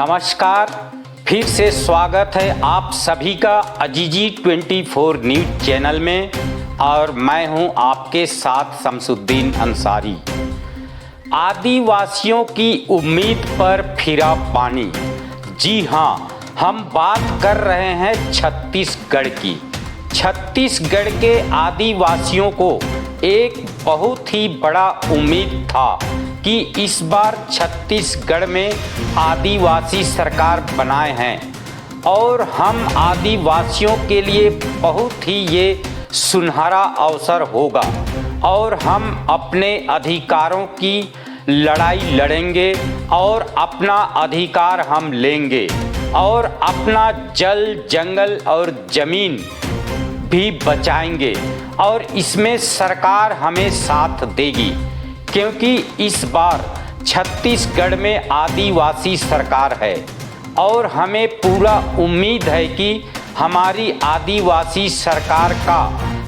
नमस्कार, फिर से स्वागत है आप सभी का अजीजी 24 न्यूज़ चैनल में और मैं हूं आपके साथ शमसुद्दीन अंसारी। आदिवासियों की उम्मीद पर फिरा पानी। जी हां, हम बात कर रहे हैं छत्तीसगढ़ की। छत्तीसगढ़ के आदिवासियों को एक बहुत ही बड़ा उम्मीद था कि इस बार छत्तीसगढ़ में आदिवासी सरकार बनाए हैं और हम आदिवासियों के लिए बहुत ही ये सुनहरा अवसर होगा और हम अपने अधिकारों की लड़ाई लड़ेंगे और अपना अधिकार हम लेंगे और अपना जल जंगल और ज़मीन भी बचाएंगे और इसमें सरकार हमें साथ देगी, क्योंकि इस बार छत्तीसगढ़ में आदिवासी सरकार है और हमें पूरा उम्मीद है कि हमारी आदिवासी सरकार का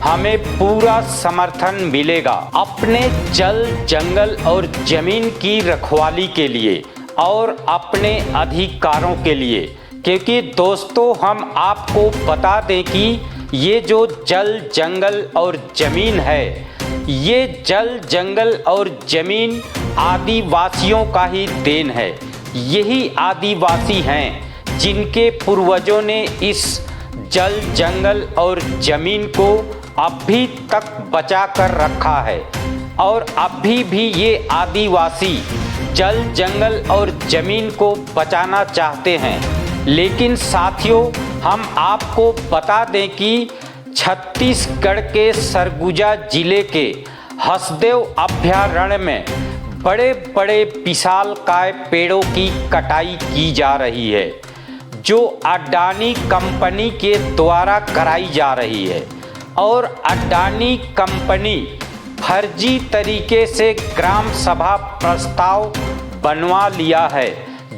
हमें पूरा समर्थन मिलेगा अपने जल जंगल और ज़मीन की रखवाली के लिए और अपने अधिकारों के लिए। क्योंकि दोस्तों, हम आपको बता दें कि ये जो जल जंगल और ज़मीन है, ये जल जंगल और ज़मीन आदिवासियों का ही देन है। यही आदिवासी हैं जिनके पूर्वजों ने इस जल जंगल और ज़मीन को अभी तक बचा कर रखा है और अभी भी ये आदिवासी जल जंगल और ज़मीन को बचाना चाहते हैं। लेकिन साथियों, हम आपको बता दें कि छत्तीसगढ़ के सरगुजा जिले के हसदेव अभयारण्य में बड़े बड़े विशालकाय पेड़ों की कटाई की जा रही है, जो अडानी कंपनी के द्वारा कराई जा रही है। और अडानी कंपनी फर्जी तरीके से ग्राम सभा प्रस्ताव बनवा लिया है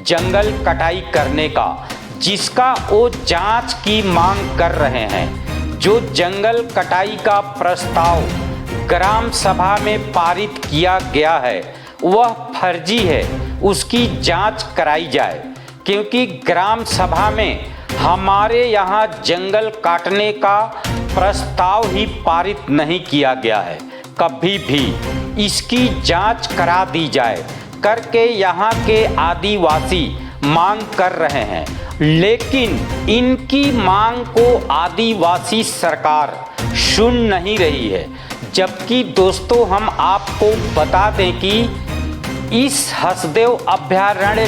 जंगल कटाई करने का, जिसका वो जांच की मांग कर रहे हैं। जो जंगल कटाई का प्रस्ताव ग्राम सभा में पारित किया गया है वह फर्जी है, उसकी जांच कराई जाए। क्योंकि ग्राम सभा में हमारे यहाँ जंगल काटने का प्रस्ताव ही पारित नहीं किया गया है कभी भी। इसकी जांच करा दी जाए करके यहाँ के आदिवासी मांग कर रहे हैं। लेकिन इनकी मांग को आदिवासी सरकार सुन नहीं रही है। जबकि दोस्तों, हम आपको बता दें कि इस हसदेव अभयारण्य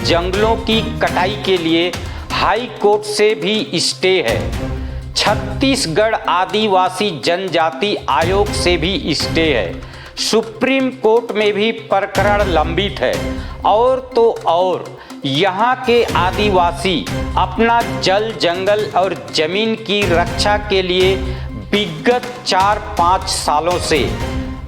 जंगलों की कटाई के लिए हाई कोर्ट से भी स्टे है, छत्तीसगढ़ आदिवासी जनजाति आयोग से भी स्टे है, सुप्रीम कोर्ट में भी प्रकरण लंबित है। और तो और यहाँ के आदिवासी अपना जल जंगल और ज़मीन की रक्षा के लिए विगत 4-5 सालों से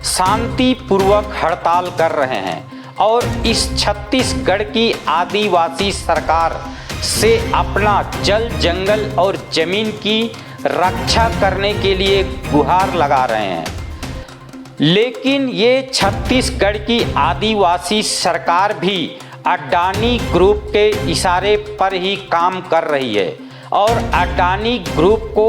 शांतिपूर्वक हड़ताल कर रहे हैं और इस छत्तीसगढ़ की आदिवासी सरकार से अपना जल जंगल और ज़मीन की रक्षा करने के लिए गुहार लगा रहे हैं। लेकिन ये छत्तीसगढ़ की आदिवासी सरकार भी अडानी ग्रुप के इशारे पर ही काम कर रही है और अडानी ग्रुप को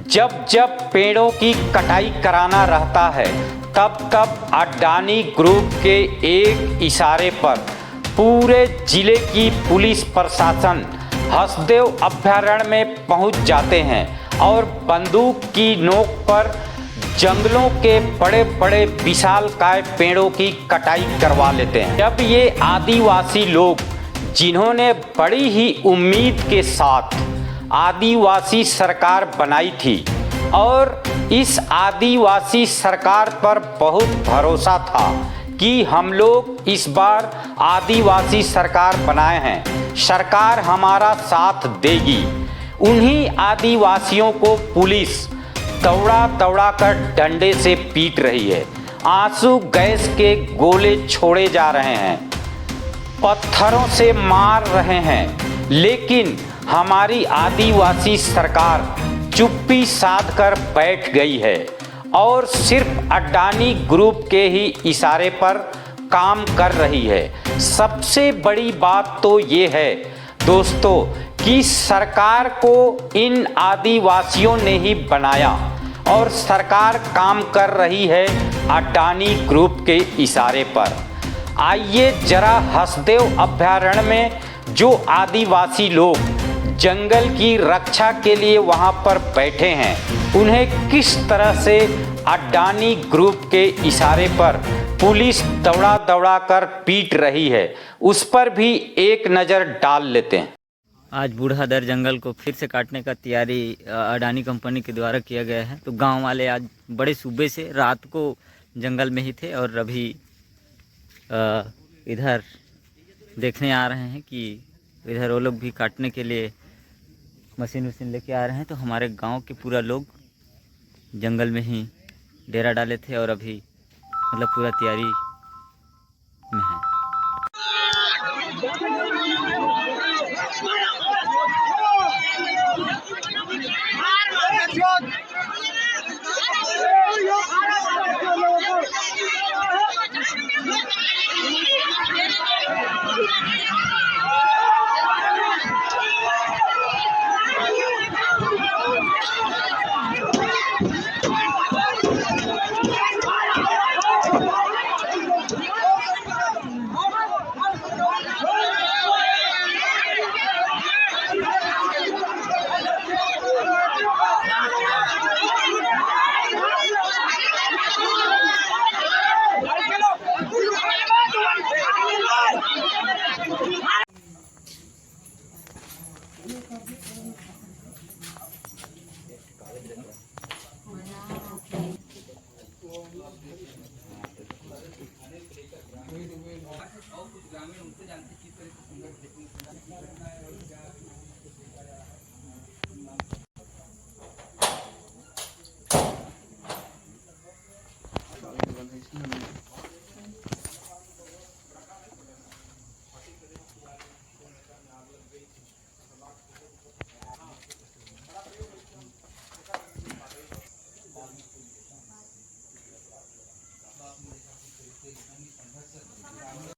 जब जब पेड़ों की कटाई कराना रहता है तब तब अडानी ग्रुप के एक इशारे पर पूरे जिले की पुलिस प्रशासन हसदेव अभयारण्य में पहुंच जाते हैं और बंदूक की नोक पर जंगलों के बड़े बड़े विशालकाय पेड़ों की कटाई करवा लेते हैं। जब ये आदिवासी लोग, जिन्होंने बड़ी ही उम्मीद के साथ आदिवासी सरकार बनाई थी और इस आदिवासी सरकार पर बहुत भरोसा था कि हम लोग इस बार आदिवासी सरकार बनाए हैं, सरकार हमारा साथ देगी, उन्हीं आदिवासियों को पुलिस दौड़ा दौड़ा कर डंडे से पीट रही है, आंसू गैस के गोले छोड़े जा रहे हैं, पत्थरों से मार रहे हैं। लेकिन हमारी आदिवासी सरकार चुप्पी साध कर बैठ गई है और सिर्फ अडानी ग्रुप के ही इशारे पर काम कर रही है। सबसे बड़ी बात तो ये है दोस्तों कि सरकार को इन आदिवासियों ने ही बनाया और सरकार काम कर रही है अडानी ग्रुप के इशारे पर। आइए जरा हसदेव अभयारण्य में जो आदिवासी लोग जंगल की रक्षा के लिए वहां पर बैठे हैं, उन्हें किस तरह से अडानी ग्रुप के इशारे पर पुलिस दौड़ा दौड़ा कर पीट रही है, उस पर भी एक नज़र डाल लेते हैं। आज बूढ़ादर जंगल को फिर से काटने का तैयारी अडानी कंपनी के द्वारा किया गया है। तो गांव वाले आज बड़े सूबे से रात को जंगल में ही थे और अभी इधर देखने आ रहे हैं कि इधर वो लोग भी काटने के लिए मशीन लेके आ रहे हैं। तो हमारे गांव के पूरा लोग जंगल में ही डेरा डाले थे और अभी मतलब पूरा तैयारी में है।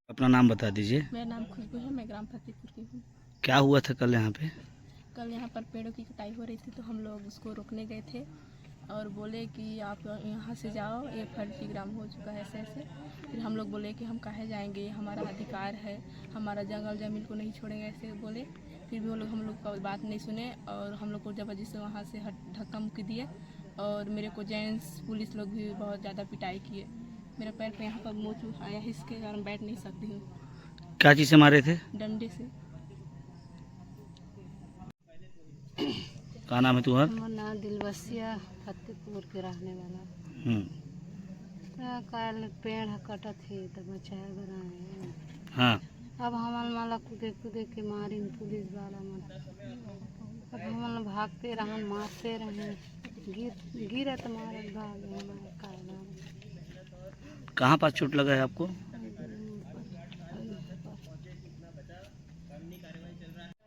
अपना नाम बता दीजिए। मेरा नाम खुशबू है, मैं ग्राम फतेहपुर की हूँ। क्या हुआ था कल यहाँ पे? कल यहाँ पर पेड़ों की कटाई हो रही थी तो हम लोग उसको रोकने गए थे और बोले कि आप यहाँ से जाओ, ये फर्जी ग्राम हो चुका है ऐसे ऐसे। फिर हम लोग बोले कि हम काहे जाएंगे, हमारा अधिकार है, हमारा जंगल ज़मीन को नहीं छोड़ेंगे ऐसे बोले। फिर भी वो लोग हम लोग का बात नहीं सुने और हम लोग को ज़बरदस्ती से वहाँ से धक्का मुक्की दिए और मेरे को जेंट्स पुलिस लोग भी बहुत ज़्यादा पिटाई किए। मेरे पैर पे यहाँ पर मोच आया है, इसके कारण बैठ नहीं सकती हूँ। क्या चीज़ से मारे थे? डंडे से। क्या नाम है तुम्हारा? हमारा नाम दिलबसिया, फतेहपुर के रहने वाला। कल पेड़ कटा थे तो बचाया बनाए। हाँ। अब हमारे माला कूदे कूदे के मारी पुलिस वाला मन। अब हम भागते रहन, मारते रहे, गिरे तो मारे भाग। कहाँ पास चोट लगा है आपको?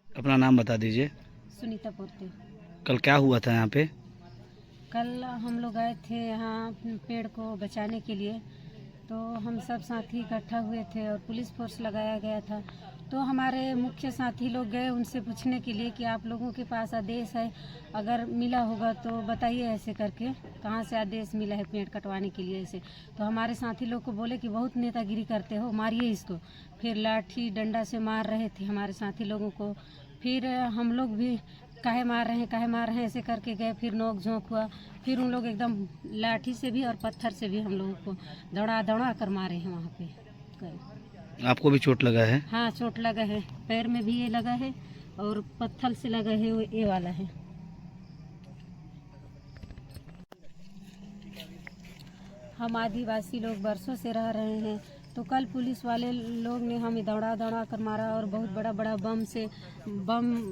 अपना नाम बता दीजिए। सुनीता पोते। कल क्या हुआ था यहाँ पे? कल हम लोग आए थे यहाँ पेड़ को बचाने के लिए, तो हम सब साथी इकट्ठा हुए थे और पुलिस फोर्स लगाया गया था। तो हमारे मुख्य साथी लोग गए उनसे पूछने के लिए कि आप लोगों के पास आदेश है, अगर मिला होगा तो बताइए ऐसे करके, कहाँ से आदेश मिला है पेड़ कटवाने के लिए ऐसे। तो हमारे साथी लोग को बोले कि बहुत नेतागिरी करते हो, मारिए इसको। फिर लाठी डंडा से मार रहे थे हमारे साथी लोगों को। फिर हम लोग भी काहे मार रहे हैं ऐसे करके गए। फिर नोक झोंक हुआ, फिर उन लोग एकदम लाठी से भी और पत्थर से भी हम लोगों को दौड़ा दौड़ा कर मारे हैं वहाँ पे कल। आपको भी चोट लगा है? हाँ, चोट लगा है, पैर में भी ये लगा है और पत्थर से लगा है, वो ये वाला है। हम आदिवासी लोग बरसों से रह रहे हैं, तो कल पुलिस वाले लोग ने हमें दौड़ा दौड़ा कर मारा और बहुत बड़ा बड़ा बम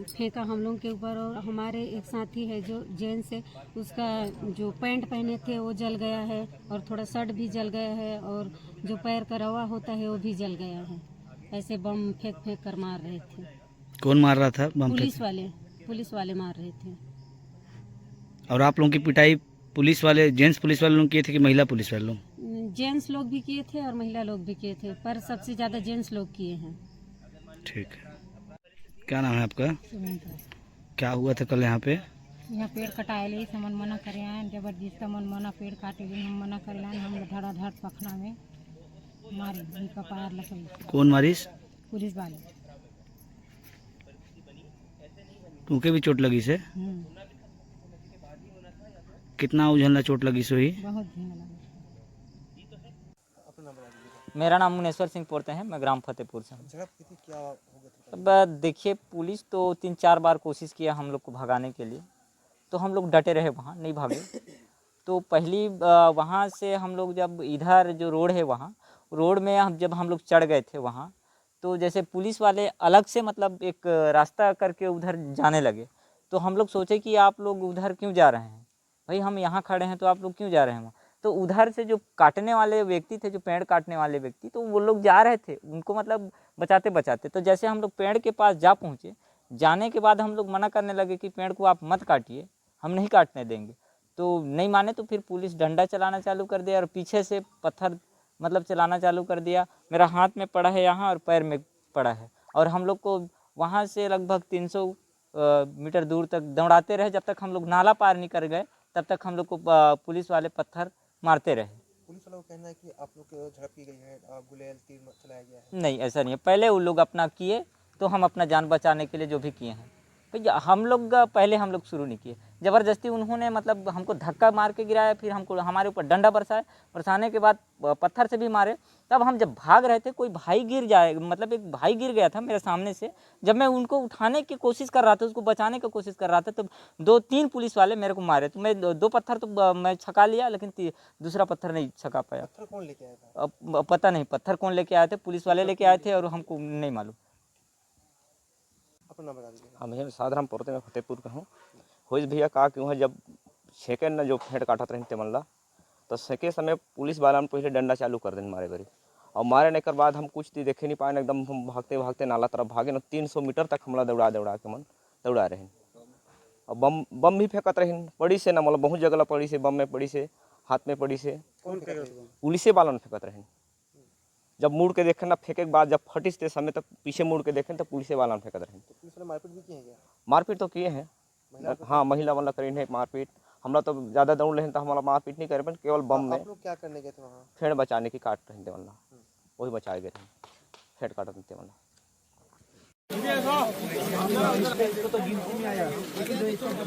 फेंका हम लोग के ऊपर। और हमारे एक साथी है जो जेंट्स है, उसका जो पैंट पहने थे वो जल गया है और थोड़ा शर्ट भी जल गया है और जो पैर का रवा होता है वो भी जल गया है। ऐसे बम फेंक कर मार रहे थे। कौन मार रहा था बम? पुलिस वाले मार रहे थे। और आप लोगों की पिटाई पुलिस वाले जेंट्स पुलिस वाले लोग किए थे कि महिला पुलिस वाले लोग? जेंट्स लोग भी किए थे और महिला लोग भी किए थे, पर सबसे ज़्यादा जेंट्स लोग किए हैं। ठीक है। क्या नाम है आपका? क्या हुआ था कल यहाँ पे? यहाँ पेड़ कटाए ले मन मना करे आए, जबरदस्त मन मना पेड़ काटे ले, हम मना करे लाए, हम धड़ाधड़ पखना में मारे, उनका पैर लकड़ी। कौन मारिस? पुलिस वाले। तुमके भी चोट लगी से? कितना उझलना चोट लगी सोही? बहुत झींगा लगा। मेरा नाम मुनेश्वर सिंह पोरते हैं, मैं ग्राम फतेहपुर से हूँ। अब देखिए, पुलिस तो 3-4 बार कोशिश किया हम लोग को भगाने के लिए, तो हम लोग डटे रहे, वहाँ नहीं भागे। तो पहली वहाँ से हम लोग जब इधर जो रोड है वहाँ रोड में जब हम लोग चढ़ गए थे वहाँ, तो जैसे पुलिस वाले अलग से मतलब एक रास्ता करके उधर जाने लगे, तो हम लोग सोचे कि आप लोग उधर क्यों जा रहे हैं भाई, हम यहाँ खड़े हैं तो आप लोग क्यों जा रहे हैं वहाँ। तो उधर से जो काटने वाले व्यक्ति थे, जो पेड़ काटने वाले व्यक्ति, तो वो लोग जा रहे थे उनको मतलब बचाते बचाते। तो जैसे हम लोग पेड़ के पास जा पहुँचे, जाने के बाद हम लोग मना करने लगे कि पेड़ को आप मत काटिए, हम नहीं काटने देंगे। तो नहीं माने, तो फिर पुलिस डंडा चलाना चालू कर दिया और पीछे से पत्थर मतलब चलाना चालू कर दिया। मेरा हाथ में पड़ा है यहाँ और पैर में पड़ा है, और हम लोग को वहाँ से लगभग 300 मीटर दूर तक दौड़ाते रहे। जब तक हम लोग नाला पार नहीं कर गए, तब तक हम लोग को पुलिस वाले पत्थर मारते रहे। पुलिस वालों का कहना है कि आप लोग को झड़प की गई है, गुलेल तीर चलाया गया है। नहीं, ऐसा नहीं है। पहले वो लोग अपना किए, तो हम अपना जान बचाने के लिए जो भी किए हैं भैया, हम लोग पहले हम लोग शुरू नहीं किए। ज़बरदस्ती उन्होंने मतलब हमको धक्का मार के गिराया, फिर हमको हमारे ऊपर डंडा बरसाया, बरसाने के बाद पत्थर से भी मारे। तब हम जब भाग रहे थे, कोई भाई गिर जाए, मतलब एक भाई गिर गया था मेरे सामने से। जब मैं उनको उठाने की कोशिश कर रहा था, उसको बचाने की कोशिश कर रहा था, तो 2-3 पुलिस वाले मेरे को मारे। तो मैं 2 पत्थर तो मैं छका लिया, लेकिन दूसरा पत्थर नहीं छका पाया। पत्थर कौन लेके आया था? अब पता नहीं पत्थर कौन लेके आए थे, पुलिस वाले लेके आए थे और हमको नहीं मालूम। अपना नाम बता दीजिए। हाँ भैया, साधारण पोरते में फतेहपुर का हूँ। होइस भैया का कि वहाँ जब छेके न जो फेंट काटत रहे तेमल्ला, तो सेके समय पुलिस वाला ने पहले डंडा चालू कर दें मारे बरी, और मारे नहीं कर बाद हम कुछ देखे नहीं पाए, एकदम हम भागते भागते नाला तरफ भागे न। 300 मीटर तक हमला दौड़ा के मन दौड़ा रहे। और बम भी फेंकत रहे पड़ी से, न मतलब बहुत जगह पड़ी से, बम में पड़ी से, हाथ में पड़ी से, पुलिस वाला ने फेंकत रहे। जब मुड़ के देखें ना फेंके के बाद, जब फटिस ते समय तक पीछे मुड़ के देखें तो पुलिस वाला ने फेंकत रहे। पुलिस वाले मारपीट भी किए हैं क्या? मारपीट तो किए हैं, हाँ, महिला वाला करी है मारपीट। हमरा तो ज़्यादा दौड़ रहे तो हमारा मारपीट नहीं करे, पर केवल बम में। आप लोग क्या करने गए थे वहाँ? फेड़ बचाने की काट रहे थे वाला, वही बचाए गए थे, फेड़ काट रहे थे वाला।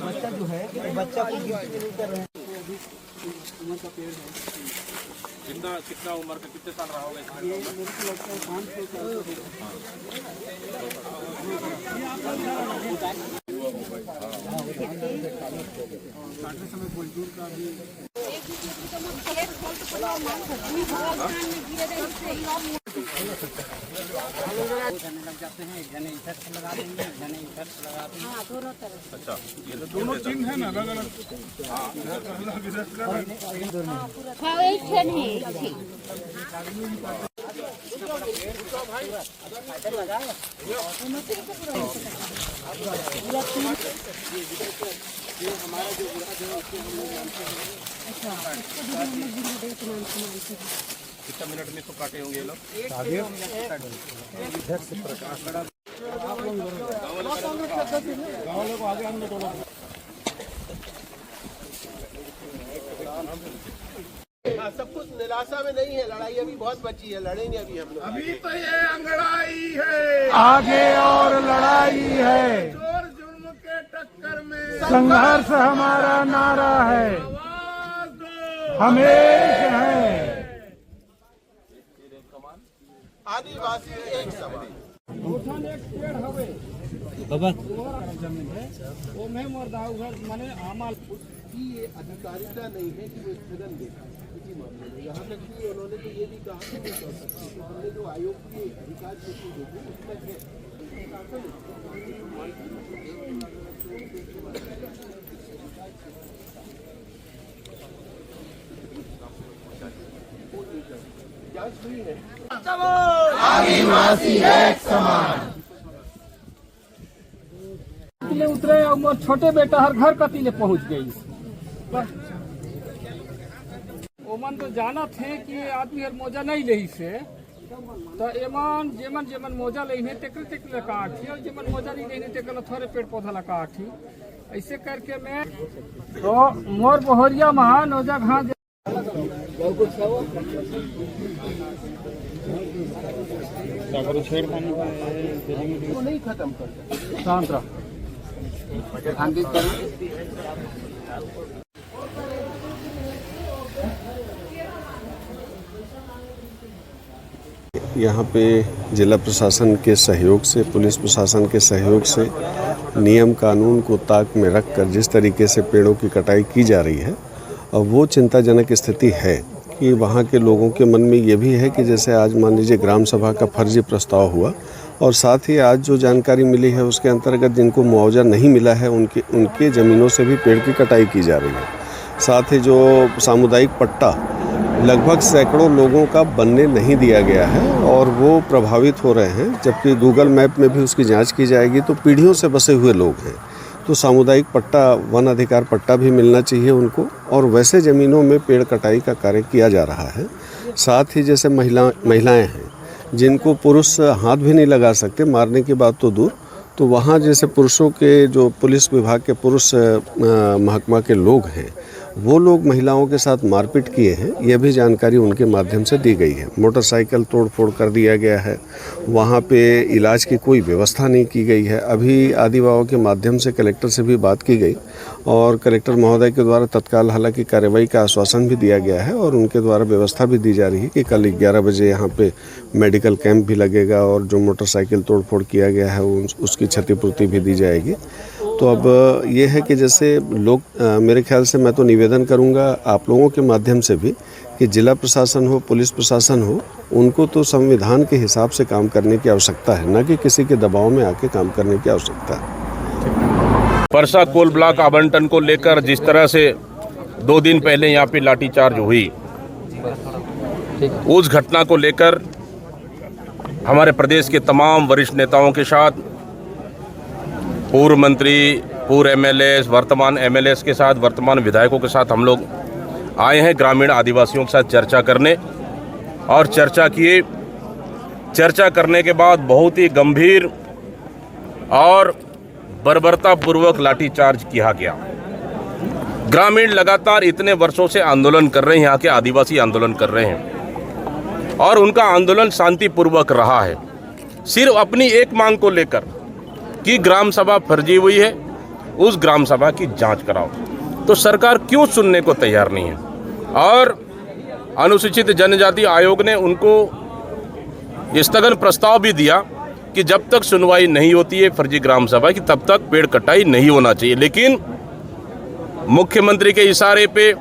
बच्चा जो है, बच्चा को कितना उम्र का, कितने साल रहा होगा? अच्छा, ये तो दोनों चिन्ह है ना, अलग अलग। कितना मिनट में तो काटे होंगे ये लोग? सब कुछ निराशा में नहीं है, लड़ाई अभी बहुत बची है, लड़ेंगे अभी हम लोग। अभी तो ये अंगड़ाई है, आगे और लड़ाई है, चोर जुर्म के टक्कर में संघर्ष हमारा नारा है, आवाज दो। हमेशा है। आदिवासी एक समान। उसकी ये अधिकारिता नहीं है कि वो स्थगन दे किसी मामले में। यहाँ तक कि उन्होंने तो ये भी कहा कि नहीं कर सकते, तो हमने जो आयोग के अधिकार देखी उसमें है। जांच हुई है। आदिवासी एक समान। उतरे और छोटे बेटा हर घर कतीले पहुंच गई। ओमन तो जाना थे कि आदमी हर मौजा नहीं ले से तो एमन जेमन जेमन मौजा लेने तेकर तेकर लकाठी और जेमन मौजा नहीं लेने तेकर थोड़े पेड़ पौधा लकाठी ऐसे करके मैं तो मोर बहरिया महान ओजा घास नहीं खत्म कर शांत रह यहाँ पे जिला प्रशासन के सहयोग से, पुलिस प्रशासन के सहयोग से नियम कानून को ताक में रखकर जिस तरीके से पेड़ों की कटाई की जा रही है, और वो चिंताजनक स्थिति है कि वहाँ के लोगों के मन में ये भी है कि जैसे आज मान लीजिए ग्राम सभा का फर्जी प्रस्ताव हुआ और साथ ही आज जो जानकारी मिली है उसके अंतर्गत जिनको मुआवजा नहीं मिला है उनके ज़मीनों से भी पेड़ की कटाई की जा रही है। साथ ही जो सामुदायिक पट्टा लगभग सैकड़ों लोगों का बनने नहीं दिया गया है और वो प्रभावित हो रहे हैं, जबकि गूगल मैप में भी उसकी जांच की जाएगी तो पीढ़ियों से बसे हुए लोग हैं। तो सामुदायिक पट्टा, वन अधिकार पट्टा भी मिलना चाहिए उनको, और वैसे ज़मीनों में पेड़ कटाई का कार्य किया जा रहा है। साथ ही जैसे महिलाएं हैं जिनको पुरुष हाथ भी नहीं लगा सकते, मारने की बात तो दूर, तो वहाँ जैसे पुरुषों के जो पुलिस विभाग के पुरुष महकमा के लोग हैं वो लोग महिलाओं के साथ मारपीट किए हैं, यह भी जानकारी उनके माध्यम से दी गई है। मोटरसाइकिल तोड़फोड़ कर दिया गया है, वहाँ पे इलाज की कोई व्यवस्था नहीं की गई है। अभी आदि बाबा के माध्यम से कलेक्टर से भी बात की गई और कलेक्टर महोदय के द्वारा तत्काल हालांकि कार्रवाई का आश्वासन भी दिया गया है और उनके द्वारा व्यवस्था भी दी जा रही है कि कल 11 बजे यहाँ पे मेडिकल कैंप भी लगेगा और जो मोटरसाइकिल तोड़फोड़ किया गया है उसकी क्षतिपूर्ति भी दी जाएगी। तो अब ये है कि जैसे लोग मेरे ख्याल से मैं तो निवेदन करूंगा आप लोगों के माध्यम से भी कि जिला प्रशासन हो, पुलिस प्रशासन हो, उनको तो संविधान के हिसाब से काम करने की आवश्यकता है, न कि किसी के दबाव में आके काम करने की आवश्यकता है। परसा कोल ब्लॉक आवंटन को लेकर जिस तरह से 2 दिन पहले यहाँ पे लाठीचार्ज हुई, उस घटना को लेकर हमारे प्रदेश के तमाम वरिष्ठ नेताओं के साथ, पूर्व मंत्री, पूर्व एमएलए, वर्तमान एमएलए के साथ, वर्तमान विधायकों के साथ हम लोग आए हैं ग्रामीण आदिवासियों के साथ चर्चा करने, और चर्चा करने के बाद बहुत ही गंभीर और बर्बरतापूर्वक लाठीचार्ज किया गया। ग्रामीण लगातार इतने वर्षों से आंदोलन कर रहे हैं, यहाँ के आदिवासी आंदोलन कर रहे हैं और उनका आंदोलन शांतिपूर्वक रहा है, सिर्फ अपनी एक मांग को लेकर कि ग्राम सभा फर्जी हुई है, उस ग्राम सभा की जांच कराओ। तो सरकार क्यों सुनने को तैयार नहीं है? और अनुसूचित जनजाति आयोग ने उनको स्थगन प्रस्ताव भी दिया कि जब तक सुनवाई नहीं होती है फर्जी ग्राम सभा की, तब तक पेड़ कटाई नहीं होना चाहिए। लेकिन मुख्यमंत्री के इशारे पे,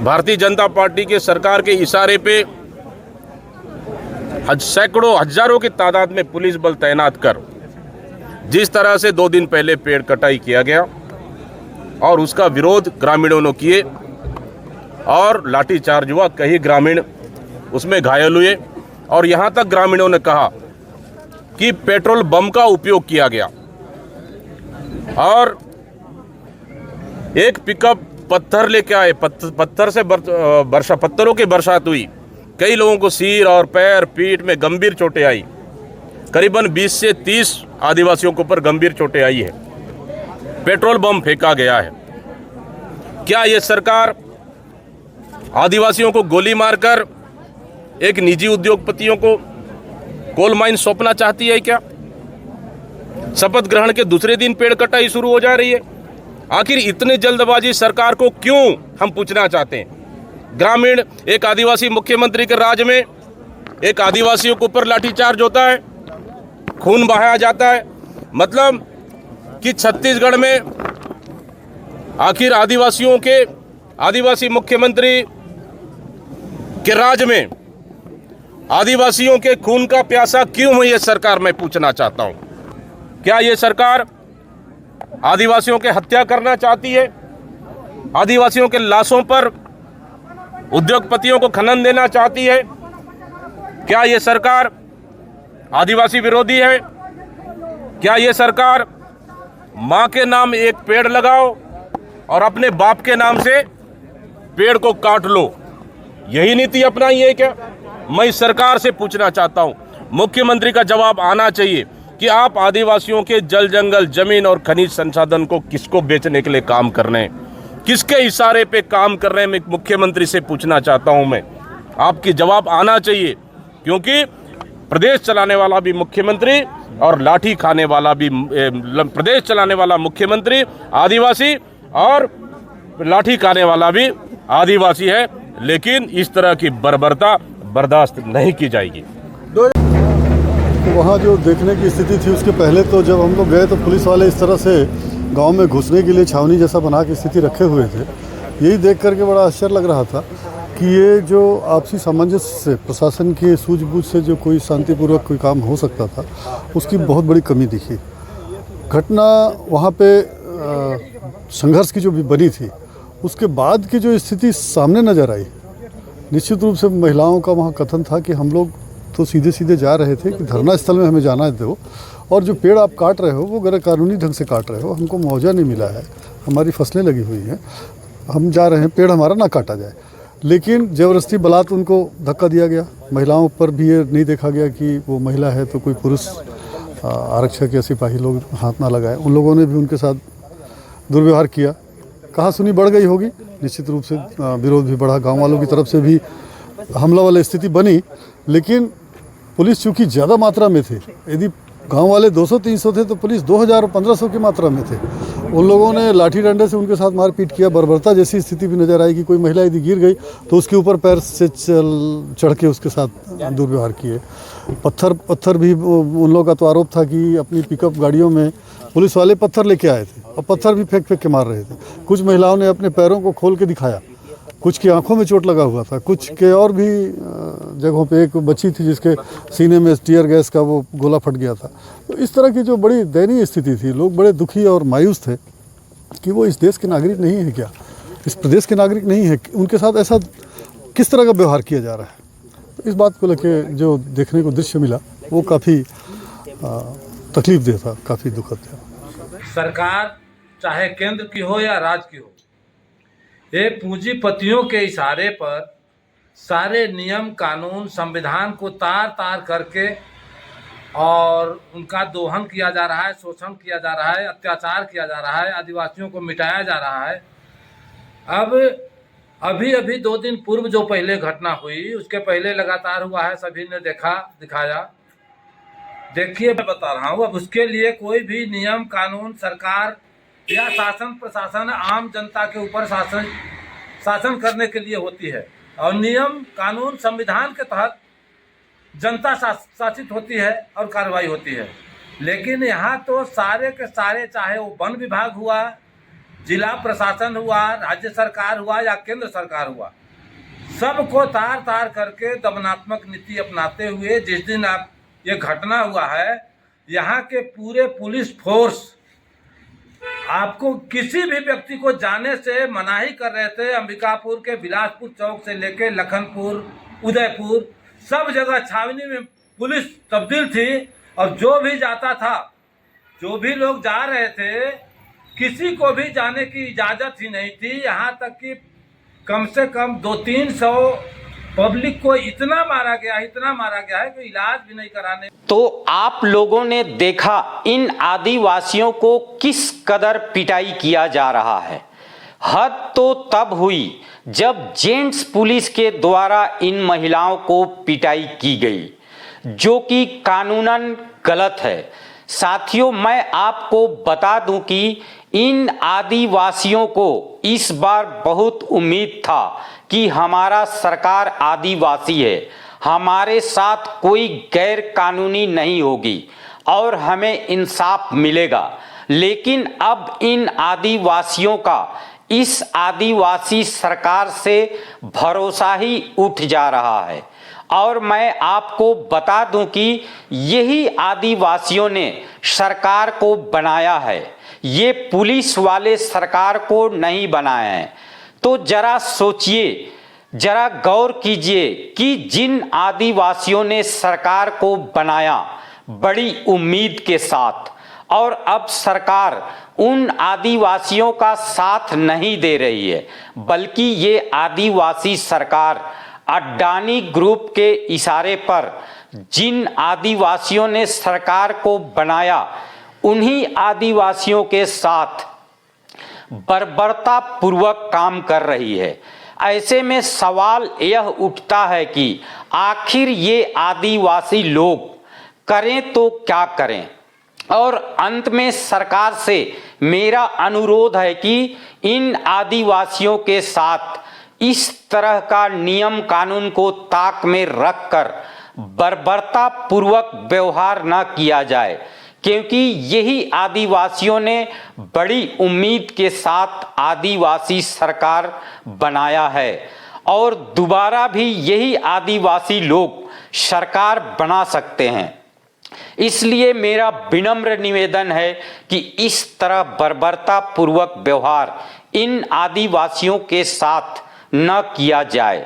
भारतीय जनता पार्टी के सरकार के इशारे पे सैकड़ों हजारों की तादाद में पुलिस बल तैनात कर जिस तरह से 2 दिन पहले पेड़ कटाई किया गया और उसका विरोध ग्रामीणों ने किए और लाठीचार्ज हुआ, कई ग्रामीण उसमें घायल हुए और यहाँ तक ग्रामीणों ने कहा कि पेट्रोल बम का उपयोग किया गया और एक पिकअप पत्थर लेके आए, पत्थर से पत्थरों की बरसात हुई, कई लोगों को सिर और पैर, पीठ में गंभीर चोटें आई, करीबन 20 से 30 आदिवासियों के ऊपर गंभीर चोटें आई है, पेट्रोल बम फेंका गया है। क्या ये सरकार आदिवासियों को गोली मारकर एक निजी उद्योगपतियों को कोल माइन सौंपना चाहती है क्या? शपथ ग्रहण के दूसरे दिन पेड़ कटाई शुरू हो जा रही है। आखिर इतनी जल्दबाजी सरकार को क्यों, हम पूछना चाहते हैं। ग्रामीण, एक आदिवासी मुख्यमंत्री के राज में एक आदिवासियों के ऊपर लाठीचार्ज होता है, खून बहाया जाता है, मतलब कि छत्तीसगढ़ में आखिर आदिवासी मुख्यमंत्री के राज में आदिवासियों के खून का प्यासा क्यों है ये सरकार, मैं पूछना चाहता हूं। क्या ये सरकार आदिवासियों के हत्या करना चाहती है? आदिवासियों के लाशों पर उद्योगपतियों को खनन देना चाहती है? क्या ये सरकार आदिवासी विरोधी है? क्या ये सरकार मां के नाम एक पेड़ लगाओ और अपने बाप के नाम से पेड़ को काट लो, यही नीति अपनाई है क्या? मैं सरकार से पूछना चाहता हूं, मुख्यमंत्री का जवाब आना चाहिए कि आप आदिवासियों के जल जंगल जमीन और खनिज संसाधन को किसको बेचने के लिए काम कर रहे हैं, किसके इशारे पे काम कर रहे हैं? मैं मुख्यमंत्री से पूछना चाहता हूं, मैं आपकी जवाब आना चाहिए, क्योंकि प्रदेश चलाने वाला भी मुख्यमंत्री और लाठी खाने वाला भी प्रदेश चलाने वाला मुख्यमंत्री आदिवासी और लाठी खाने वाला भी आदिवासी है। लेकिन इस तरह की बर्बरता बर्दाश्त नहीं की जाएगी। वहाँ जो देखने की स्थिति थी उसके पहले तो जब हम लोग गए तो पुलिस वाले इस तरह से गांव में घुसने के लिए छावनी जैसा बना के स्थिति रखे हुए थे। यही देख करके बड़ा आश्चर्य लग रहा था कि ये जो आपसी सामंजस्य से प्रशासन की सूझबूझ से जो कोई शांतिपूर्वक कोई काम हो सकता था उसकी बहुत बड़ी कमी दिखी। घटना वहाँ पे संघर्ष की जो भी बनी थी उसके बाद की जो स्थिति सामने नज़र आई, निश्चित रूप से महिलाओं का वहाँ कथन था कि हम लोग तो सीधे सीधे जा रहे थे कि धरना स्थल में हमें जाना दो, और जो पेड़ आप काट रहे हो वो गैर कानूनी ढंग से काट रहे हो, हमको मुआवजा नहीं मिला है, हमारी फसलें लगी हुई हैं, हम जा रहे हैं, पेड़ हमारा ना काटा जाए। लेकिन ज़बरदस्ती बलात् उनको धक्का दिया गया। महिलाओं पर भी ये नहीं देखा गया कि वो महिला है तो कोई पुरुष आरक्षक या सिपाही लोग हाथ ना लगाए। उन लोगों ने भी उनके साथ दुर्व्यवहार किया। कहा सुनी बढ़ गई होगी, निश्चित रूप से विरोध भी बढ़ा, गांव वालों की तरफ से भी हमला वाली स्थिति बनी। लेकिन पुलिस चूँकि ज़्यादा मात्रा में थे, यदि गांव वाले 200-300 थे तो पुलिस 2000 और 1500 की मात्रा में थे। उन लोगों ने लाठी डंडे से उनके साथ मारपीट किया। बर्बरता जैसी स्थिति भी नज़र आई कि कोई महिला यदि गिर गई तो उसके ऊपर पैर से चढ़ के उसके साथ दुर्व्यवहार किए। पत्थर भी उन लोगों का तो आरोप था कि अपनी पिकअप गाड़ियों में पुलिस वाले पत्थर लेके आए थे और पत्थर भी फेंक के मार रहे थे। कुछ महिलाओं ने अपने पैरों को खोल के दिखाया, कुछ की आंखों में चोट लगा हुआ था, कुछ के और भी जगहों पे एक बच्ची थी जिसके सीने में टीयर गैस का वो गोला फट गया था। तो इस तरह की जो बड़ी दयनीय स्थिति थी, लोग बड़े दुखी और मायूस थे कि वो इस देश के नागरिक नहीं है क्या, इस प्रदेश के नागरिक नहीं है, उनके साथ ऐसा किस तरह का व्यवहार किया जा रहा है। तो इस बात को लेकर जो देखने को दृश्य मिला वो काफ़ी तकलीफ देह था, काफ़ी दुखद था। सरकार चाहे केंद्र की हो या राज्य की हो, ये पूंजीपतियों के इशारे पर सारे नियम कानून संविधान को तार तार करके और उनका दोहन किया जा रहा है, शोषण किया जा रहा है, अत्याचार किया जा रहा है, आदिवासियों को मिटाया जा रहा है। अब अभी 2 दिन पूर्व जो पहले घटना हुई उसके पहले लगातार हुआ है, सभी ने दिखाया। देखिए मैं बता रहा हूँ, अब उसके लिए कोई भी नियम कानून सरकार या शासन प्रशासन आम जनता के ऊपर शासन करने के लिए होती है, और नियम कानून संविधान के तहत जनता शासित होती है और कार्रवाई होती है। लेकिन यहाँ तो सारे के सारे, चाहे वो वन विभाग हुआ, जिला प्रशासन हुआ, राज्य सरकार हुआ या केंद्र सरकार हुआ, सबको तार तार करके दमनात्मक नीति अपनाते हुए जिस दिन आप ये घटना हुआ है, यहाँ के पूरे पुलिस फोर्स आपको किसी भी व्यक्ति को जाने से मनाही कर रहे थे। अंबिकापुर के बिलासपुर चौक से लेके लखनपुर, उदयपुर, सब जगह छावनी में पुलिस तब्दील थी, और जो भी जाता था, जो भी लोग जा रहे थे, किसी को भी जाने की इजाज़त ही नहीं थी। यहाँ तक कि कम से कम 200-300 पब्लिक को इतना मारा गया है कि इलाज भी नहीं कराने। तो आप लोगों ने देखा इन आदिवासियों को किस कदर पिटाई किया जा रहा है। हद तो तब हुई जब जेंट्स पुलिस के द्वारा इन महिलाओं को पिटाई की गई, जो कि कानूनन गलत है। साथियों, मैं आपको बता दूं कि इन आदिवासियों को इस बार बहुत उम्मीद था कि हमारा सरकार आदिवासी है, हमारे साथ कोई गैर कानूनी नहीं होगी और हमें इंसाफ मिलेगा। लेकिन अब इन आदिवासियों का इस आदिवासी सरकार से भरोसा ही उठ जा रहा है। और मैं आपको बता दूं कि यही आदिवासियों ने सरकार को बनाया है, ये पुलिस वाले सरकार को नहीं बनाए हैं। तो जरा सोचिए, जरा गौर कीजिए कि जिन आदिवासियों ने सरकार को बनाया बड़ी उम्मीद के साथ, और अब सरकार उन आदिवासियों का साथ नहीं दे रही है, बल्कि ये आदिवासी सरकार अडानी ग्रुप के इशारे पर जिन आदिवासियों ने सरकार को बनाया उन्हीं आदिवासियों के साथ बर्बरता पूर्वक काम कर रही है। ऐसे में सवाल यह उठता है कि आखिर ये आदिवासी लोग करें तो क्या करें। और अंत में सरकार से मेरा अनुरोध है कि इन आदिवासियों के साथ इस तरह का नियम कानून को ताक में रखकर बर्बरता पूर्वक व्यवहार न किया जाए, क्योंकि यही आदिवासियों ने बड़ी उम्मीद के साथ आदिवासी सरकार बनाया है और दोबारा भी यही आदिवासी लोग सरकार बना सकते हैं। इसलिए मेरा विनम्र निवेदन है कि इस तरह बर्बरता पूर्वक व्यवहार इन आदिवासियों के साथ न किया जाए।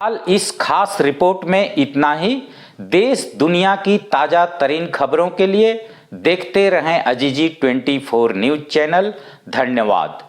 हाल इस खास रिपोर्ट में इतना ही। देश दुनिया की ताजा तरीन खबरों के लिए देखते रहें अजीजी 24 न्यूज चैनल। धन्यवाद।